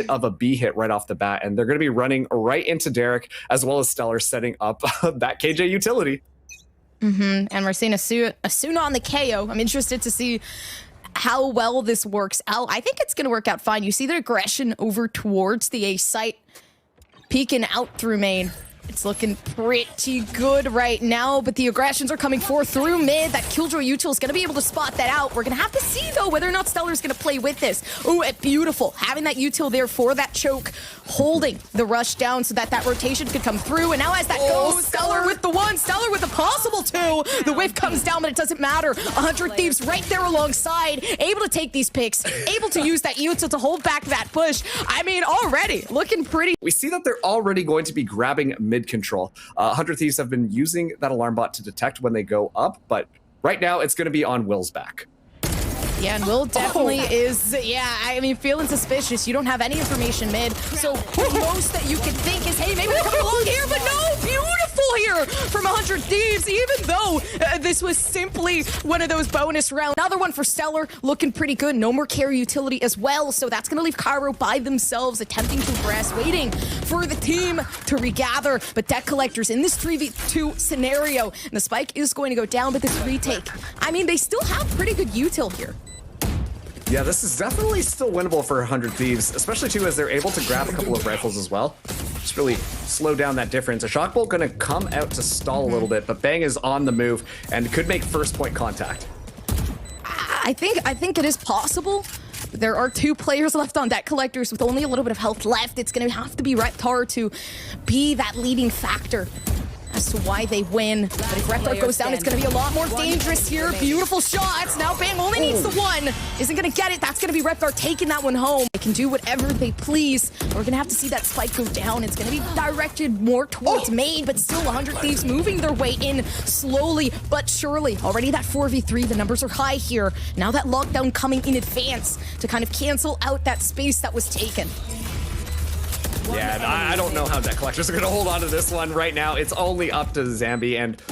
bit of a B hit right off the bat, and they're going to be running right into Derek, as well as Stellar setting up that KJ utility. And we're seeing Asuna on the KO. I'm interested to see how well this works out. I think it's going to work out fine. You see the aggression over towards the A site, peeking out through main. It's looking pretty good right now, but the aggressions are coming forth through mid. That Killjoy util is going to be able to spot that out. We're going to have to see, though, whether or not Stellar's going to play with this. Ooh, beautiful. Having that util there for that choke, holding the rush down so that that rotation could come through. And now as that goes, Stellar with the one, Stellar with the possible two. The whiff comes down, but it doesn't matter. 100 Thieves right there alongside, able to take these picks, able to use that util to hold back that push. I mean, already looking pretty. We see that they're already going to be grabbing mid control. 100 Thieves have been using that alarm bot to detect when they go up, but right now it's going to be on Will's back. Yeah, and Will definitely is, I mean, feeling suspicious. You don't have any information mid, so the most that you can think is, hey, maybe they're coming along here, but no, beautiful here from 100 Thieves, even though this was simply one of those bonus rounds. Another one for Stellar, looking pretty good. No more carry utility as well, so that's going to leave Cairo by themselves, attempting to press, waiting for the team to regather, but Debt Collectors in this 3v2 scenario, and the spike is going to go down, but this retake, I mean, they still have pretty good util here. Yeah, this is definitely still winnable for 100 Thieves, especially too as they're able to grab a couple of rifles as well. Just really slow down that difference. A shock bolt gonna come out to stall a little bit, but Bang is on the move and could make first point contact. I think it is possible. There are 2 players left on Debt Collectors with only a little bit of health left. It's gonna have to be Reptar to be that leading factor as to why they win. But if Reptar goes down, it's going to be a lot more dangerous here. Beautiful shots. Now Bang only needs the one. Isn't going to get it. That's going to be Reptar taking that one home. They can do whatever they please. We're going to have to see that spike go down. It's going to be directed more towards main, but still 100 Thieves moving their way in slowly but surely. Already that 4v3. The numbers are high here. Now that lockdown coming in advance to kind of cancel out that space that was taken. Yeah, and I don't know how Debt Collectors are going to hold on to this one right now. It's only up to Zambi, and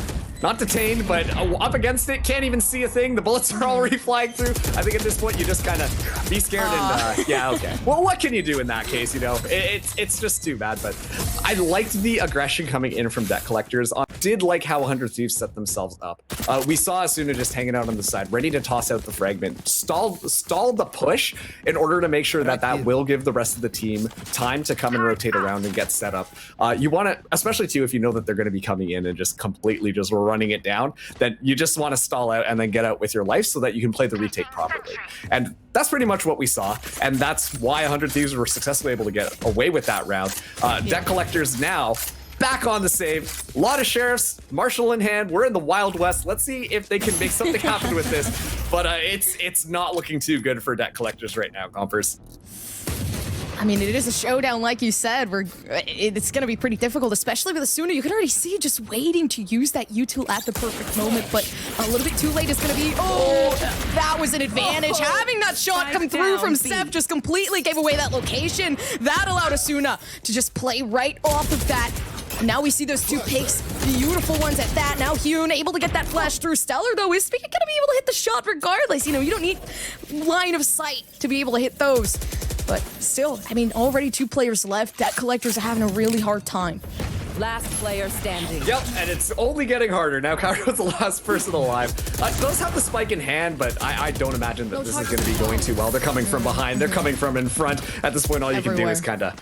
not detained, but up against it, can't even see a thing. The bullets are already flying through. I think at this point, you just kind of be scared and, yeah, okay. Well, what can you do in that case, you know? It's just too bad, but I liked the aggression coming in from Debt Collectors. Did like how 100 Thieves set themselves up. We saw Asuna just hanging out on the side, ready to toss out the fragment. Stalled the push in order to make sure that that will give the rest of the team time to come and rotate around and get set up. You want to, especially too, if you know that they're going to be coming in and just completely just running it down, then you just want to stall out and then get out with your life so that you can play the retake properly. And that's pretty much what we saw, and that's why 100 Thieves were successfully able to get away with that round. Debt Collectors now back on the save. A lot of sheriffs, marshal in hand. We're in the Wild West. Let's see if they can make something happen with this. But it's not looking too good for Debt Collectors right now, Compers. I mean, it is a showdown, like you said. It's going to be pretty difficult, especially with Asuna. You can already see just waiting to use that util at the perfect moment, but a little bit too late. It's going to be, that was an advantage. Having that shot come through from Seth just completely gave away that location. That allowed Asuna to just play right off of that. Now we see those 2 picks, beautiful ones at that. Now Hyun able to get that flash through. Stellar, though, is going to be able to hit the shot regardless. You know, you don't need line of sight to be able to hit those. But still, I mean, already 2 players left. Debt Collectors are having a really hard time. Last player standing. Yep, and it's only getting harder. Now Cairo's the last person alive. Does have the spike in hand, but I don't imagine that this is going to be going too well. They're coming from behind. They're coming from in front. At this point, all you can do is kind of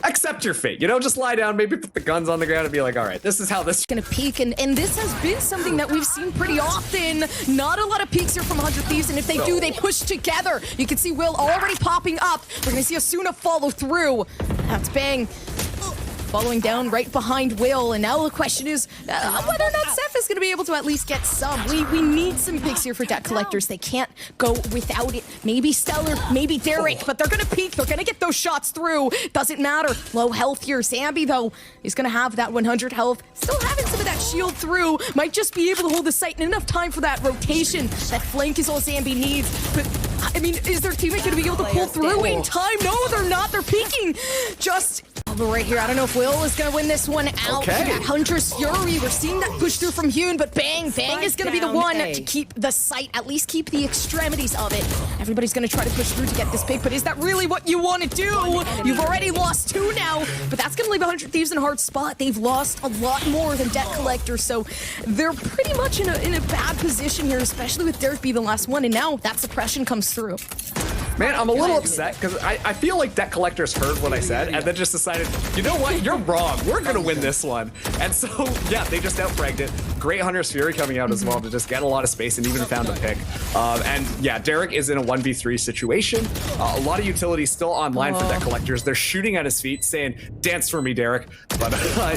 accept your fate. You know, just lie down, maybe put the guns on the ground and be like, all right, this is how this is gonna peak, and this has been something that we've seen pretty often. Not a lot of peaks here from 100 Thieves, and if they do, they push together. You can see Will already popping up. We're gonna see Asuna follow through. That's Bang following down right behind Will, and now the question is whether or not Seth is going to be able to at least get some. We need some picks here for Debt Collectors. They can't go without it. Maybe Stellar, maybe Derek, but they're going to peek. They're going to get those shots through. Doesn't matter. Low health here. Zambi, though, is going to have that 100 health. Still having some of that shield through. Might just be able to hold the site in enough time for that rotation. That flank is all Zambi needs. But, I mean, is their teammate going to be able to pull through in time? No, they're not. They're peeking. Just But right here, I don't know if Will is gonna win this one out. Okay. We got Huntress Fury. We're seeing that push through from Hyun, but Bang is gonna be the down one A. to keep the site, at least keep the extremities of it. Everybody's gonna try to push through to get this pick, but is that really what you want to do? You've already lost 2 now, but that's gonna leave 100 Thieves in a hard spot. They've lost a lot more than Debt Collector, so they're pretty much in a bad position here, especially with Derek being the last one, and now that suppression comes through. Man, I'm a little upset because I feel like Debt Collectors heard what I said and then just decided, you know what, you're wrong. We're going to win this one. And so, yeah, they just outfragged it. Great Hunter's Fury coming out as well to just get a lot of space and even found a pick. And yeah, Derek is in a 1v3 situation. A lot of utility still online for Debt Collectors. They're shooting at his feet saying, dance for me, Derek. But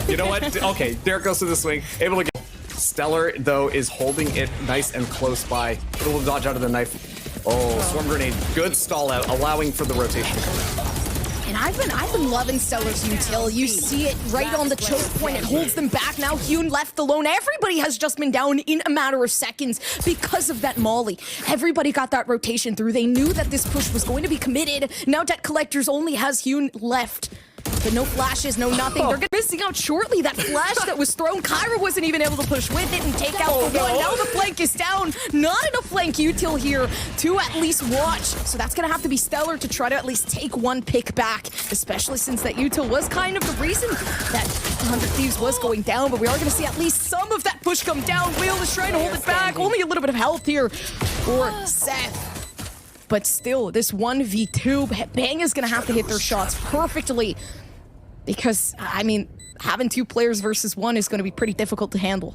you know what? Okay, Derek goes to the swing, able to get. Stellar, though, is holding it nice and close by. Able to dodge out of the knife. Oh, Swarm Grenade. Good stall out, allowing for the rotation to come out. And I've been loving Stellar's util. You see it right on the choke point. It holds them back. Now Hyun left alone. Everybody has just been down in a matter of seconds because of that molly. Everybody got that rotation through. They knew that this push was going to be committed. Now Debt Collectors only has Hyun left. But no flashes, no nothing. They're gonna be missing out shortly. That flash that was thrown, Kyra wasn't even able to push with it and take out the one. Now the flank is down. Not enough flank util here to at least watch. So that's gonna have to be Stellar to try to at least take one pick back, especially since that util was kind of the reason that 100 Thieves was going down. But we are gonna see at least some of that push come down. Will is trying to hold it back. Only a little bit of health here for Seth. But still, this 1v2, Bang is gonna have to hit their shots perfectly. Because, I mean, having 2 players versus 1 is going to be pretty difficult to handle.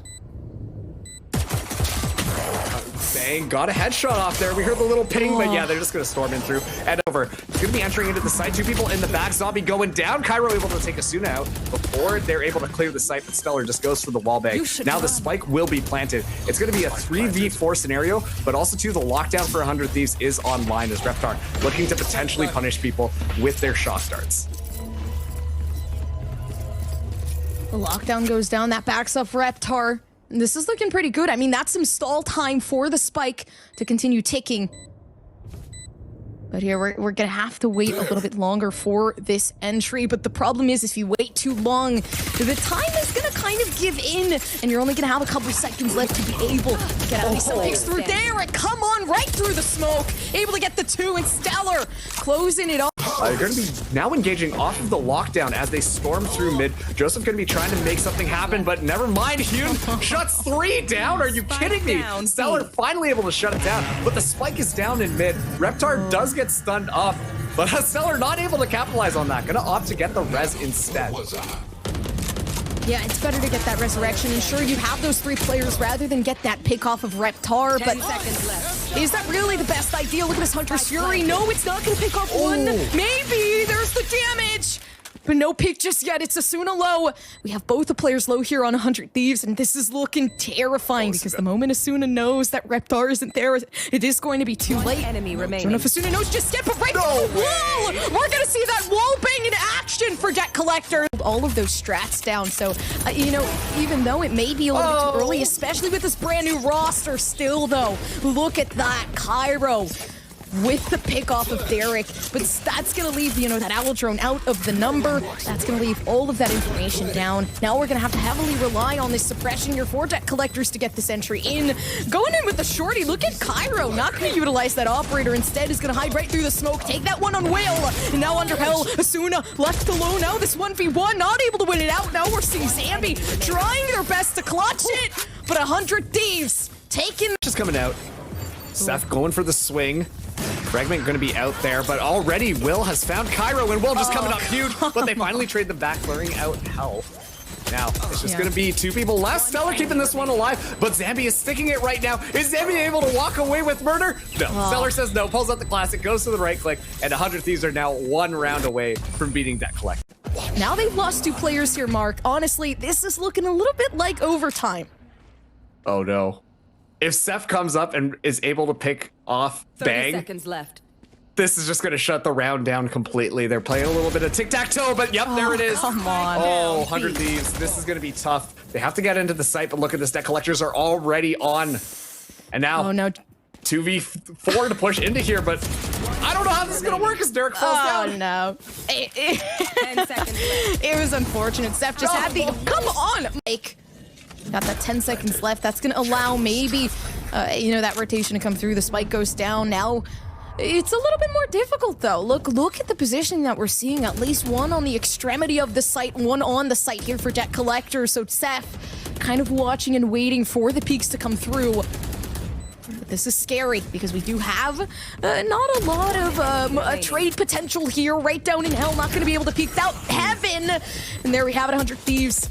Bang, got a headshot off there. We heard the little ping, but yeah, they're just going to storm in through and over. He's going to be entering into the site. 2 people in the back. Zombie going down. Cairo able to take Asuna out before they're able to clear the site, but Stellar just goes for the wall bang. Now the spike will be planted. It's going to be a 3v4 scenario, but also too, the lockdown for 100 Thieves is online as Reptar looking to potentially punish people with their shot starts. The lockdown goes down. That backs up Reptar. And this is looking pretty good. I mean, that's some stall time for the spike to continue ticking. But here, we're going to have to wait a little bit longer for this entry. But the problem is, if you wait too long, the time is going to kind of give in. And you're only going to have a couple seconds left to be able to get at least some picks through there. And come on, right through the smoke. Able to get the 2, and Stellar closing it off. They're going to be now engaging off of the lockdown as they storm through mid. Joseph going to be trying to make something happen, but never mind. Hyun shuts 3 down. Are you kidding me? Stellar finally able to shut it down, but the spike is down in mid. Reptar does get stunned up, but Stellar not able to capitalize on that. Gonna opt to get the res instead. Yeah, it's better to get that resurrection. And sure, you have those 3 players rather than get that pick off of Reptar, but 10 seconds left. Is that really the best idea? Look at this Hunter's Fury. No, it's not going to pick off one. Maybe. There's the damage. But no pick just yet. It's Asuna low. We have both the players low here on 100 Thieves, and this is looking terrifying because the moment Asuna knows that Reptar isn't there, it is going to be too late. Enemy I don't remaining. know if Asuna knows just yet, but right through the wall! We're going to see that wall bang in action for Debt Collector. All of those strats down, so, you know, even though it may be a little bit too early, especially with this brand new roster still, though, look at that, Cairo with the pick off of Derek, but that's gonna leave, you know, that owl drone out of the number. That's gonna leave all of that information down. Now we're gonna have to heavily rely on this suppression here for Debt Collectors to get this entry in. Going in with the shorty, look at Cairo, not gonna utilize that operator. Instead is gonna hide right through the smoke, take that one on Will. And now under hell, Asuna left alone. Now this 1v1, not able to win it out. Now we're seeing Zambi trying their best to clutch it, but 100 Thieves taking. Just coming out. Seth going for the swing. Fragment going to be out there, but already Will has found Cairo, and Will just coming up huge, but they finally trade them back, clearing out health. Now, it's just going to be 2 people left. Stellar keeping this one alive, but Zambi is sticking it right now. Is Zambi able to walk away with murder? No. Stellar says no, pulls out the classic, goes to the right click, and 100 Thieves are now 1 round away from beating Debt Collector. Now they've lost 2 players here, Mark. Honestly, this is looking a little bit like overtime. Oh no. If Seth comes up and is able to pick off 30 Bang, seconds left. this is just going to shut the round down completely. They're playing a little bit of tic-tac-toe, but yep, there it is. Come on. Oh, 100 Thieves. This is going to be tough. They have to get into the site, but look at this. Debt Collectors are already on. And now, Oh no. 2v4 to push into here, but I don't know how this is gonna work as Derek falls Oh down. no. 10 seconds left. It was unfortunate. Steph just had the. Come on, Mike. Got that 10 seconds left. That's gonna allow maybe, that rotation to come through. The spike goes down. Now, it's a little bit more difficult though. Look at the positioning that we're seeing. At least one on the extremity of the site, one on the site here for Debt Collector. So Seth, kind of watching and waiting for the peaks to come through. But this is scary because we do have not a lot of trade potential here. Right down in hell, not going to be able to peek out heaven. And there we have it, 100 Thieves.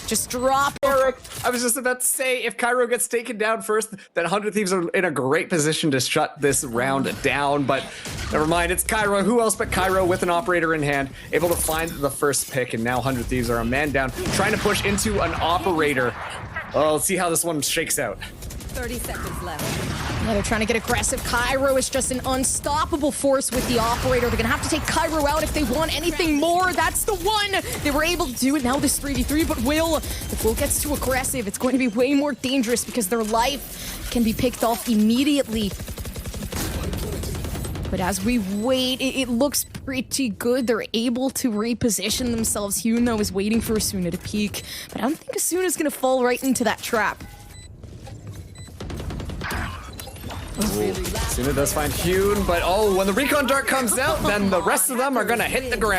Just drop. Eric, I was just about to say, if Cairo gets taken down first, then 100 Thieves are in a great position to shut this round down, but never mind, it's Cairo. Who else but Cairo with an operator in hand, able to find the first pick, and now 100 Thieves are a man down, trying to push into an operator. Oh, let's see how this one shakes out. 30 seconds left. Yeah, they're trying to get aggressive. Cairo is just an unstoppable force with the operator. They're gonna have to take Cairo out if they want anything more. That's the one. They were able to do it. Now this 3v3, but if Will gets too aggressive, it's going to be way more dangerous because their life can be picked off immediately. But as we wait, it looks pretty good. They're able to reposition themselves. Huno is waiting for Asuna to peek, but I don't think Asuna's gonna fall right into that trap. Suna does find Hune, but when the recon dart comes out, then the rest of them are gonna hit the ground.